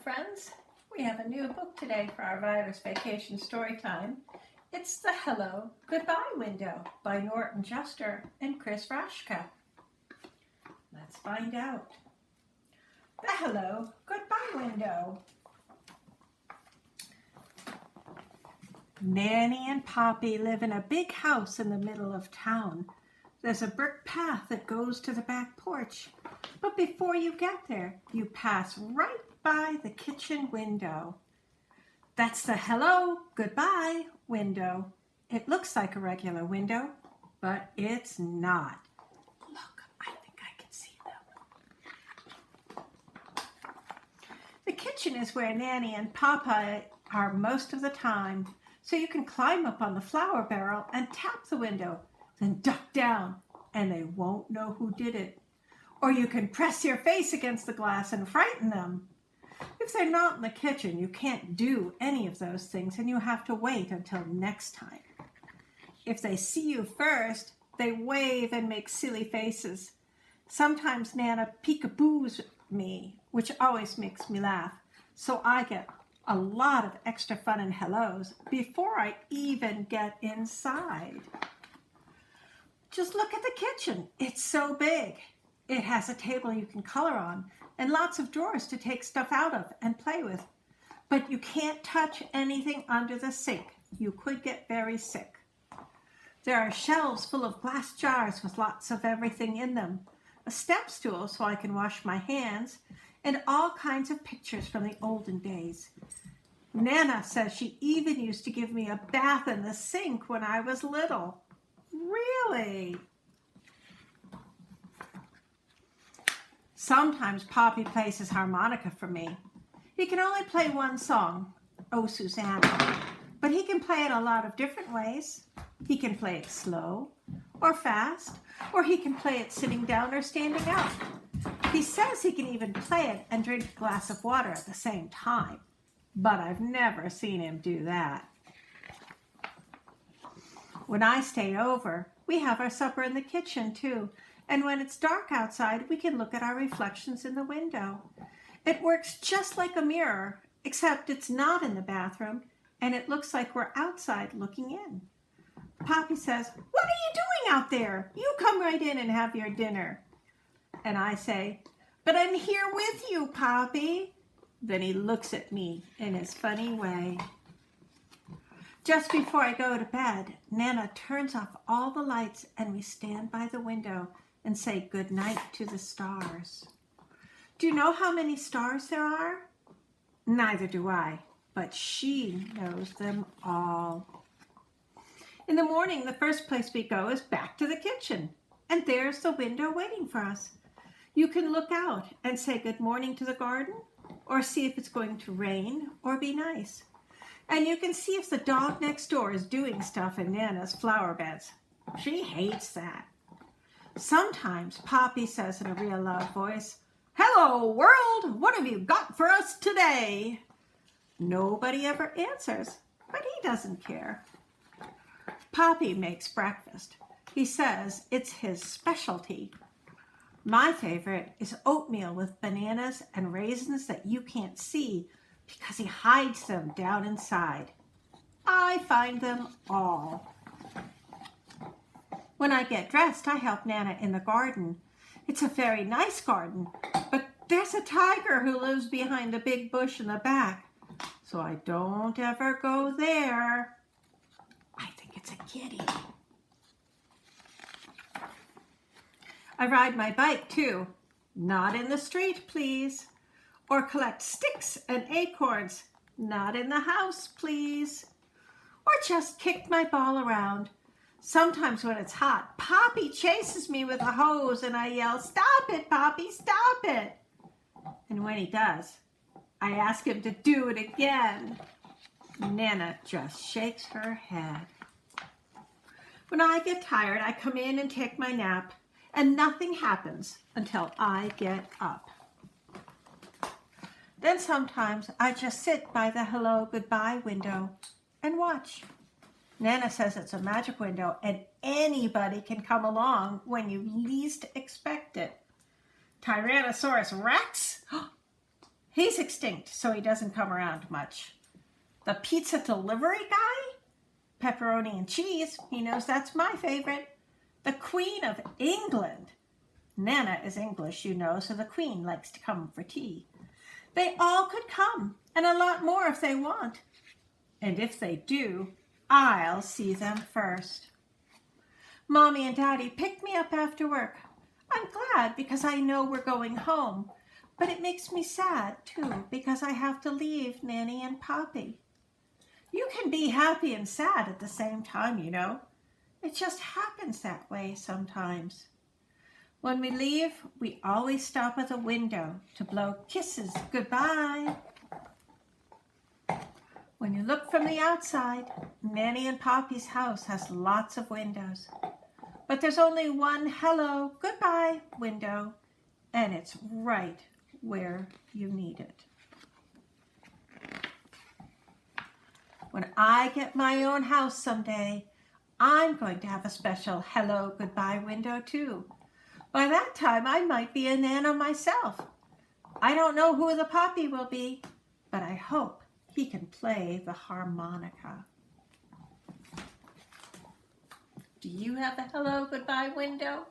friends. We have a new book today for our Virus Vacation story time. It's The Hello Goodbye Window by Norton Juster and Chris Rashka. Let's find out. The Hello Goodbye Window. Nanny and Poppy live in a big house in the middle of town. There's a brick path that goes to the back porch. But before you get there, you pass right by the kitchen window. That's the hello, goodbye window. It looks like a regular window, but it's not. Look, I think I can see them. The kitchen is where Nanny and Papa are most of the time, so you can climb up on the flour barrel and tap the window, then duck down, and they won't know who did it. Or you can press your face against the glass and frighten them. If they're not in the kitchen, you can't do any of those things, and you have to wait until next time. If they see you first, they wave and make silly faces. Sometimes Nana peekaboos me, which always makes me laugh, so I get a lot of extra fun and hellos before I even get inside. Just look at the kitchen. It's so big. It has a table you can color on and lots of drawers to take stuff out of and play with. But you can't touch anything under the sink. You could get very sick. There are shelves full of glass jars with lots of everything in them, a step stool so I can wash my hands, and all kinds of pictures from the olden days. Nana says she even used to give me a bath in the sink when I was little. Really? Sometimes Poppy plays his harmonica for me. He can only play one song, Oh Susanna, but he can play it a lot of different ways. He can play it slow or fast, or he can play it sitting down or standing up. He says he can even play it and drink a glass of water at the same time, but I've never seen him do that. When I stay over, we have our supper in the kitchen too. And when it's dark outside, we can look at our reflections in the window. It works just like a mirror, except it's not in the bathroom, and it looks like we're outside looking in. Poppy says, "What are you doing out there? You come right in and have your dinner." And I say, "But I'm here with you, Poppy." Then he looks at me in his funny way. Just before I go to bed, Nana turns off all the lights and we stand by the window and say good night to the stars. Do you know how many stars there are? Neither do I, but she knows them all. In the morning, the first place we go is back to the kitchen, and there's the window waiting for us. You can look out and say good morning to the garden, or see if it's going to rain or be nice. And you can see if the dog next door is doing stuff in Nana's flower beds. She hates that. Sometimes Poppy says in a real loud voice, "Hello, world! What have you got for us today?" Nobody ever answers, but he doesn't care. Poppy makes breakfast. He says it's his specialty. My favorite is oatmeal with bananas and raisins that you can't see because he hides them down inside. I find them all. When I get dressed, I help Nana in the garden. It's a very nice garden, but there's a tiger who lives behind a big bush in the back, so I don't ever go there. I think it's a kitty. I ride my bike too. Not in the street, please. Or collect sticks and acorns. Not in the house, please. Or just kick my ball around. Sometimes when it's hot, Poppy chases me with a hose and I yell, "Stop it, Poppy, stop it!" And when he does, I ask him to do it again. Nana just shakes her head. When I get tired, I come in and take my nap, and nothing happens until I get up. Then sometimes I just sit by the hello goodbye window and watch. Nana says it's a magic window and anybody can come along when you least expect it. Tyrannosaurus Rex He's extinct, so he doesn't come around much. The pizza delivery guy? Pepperoni and cheese. He knows that's my favorite. The Queen of England. Nana is English, you know, so the Queen likes to come for tea. They all could come, and a lot more if they want. And if they do, I'll see them first. Mommy and Daddy picked me up after work. I'm glad because I know we're going home, but it makes me sad too because I have to leave Nanny and Poppy. You can be happy and sad at the same time, you know. It just happens that way sometimes. When we leave, we always stop at the window to blow kisses goodbye. When you look from the outside, Nanny and Poppy's house has lots of windows. But there's only one hello, goodbye window, and it's right where you need it. When I get my own house someday, I'm going to have a special hello, goodbye window too. By that time, I might be a Nana myself. I don't know who the Poppy will be, but I hope he can play the harmonica. Do you have a hello, goodbye window?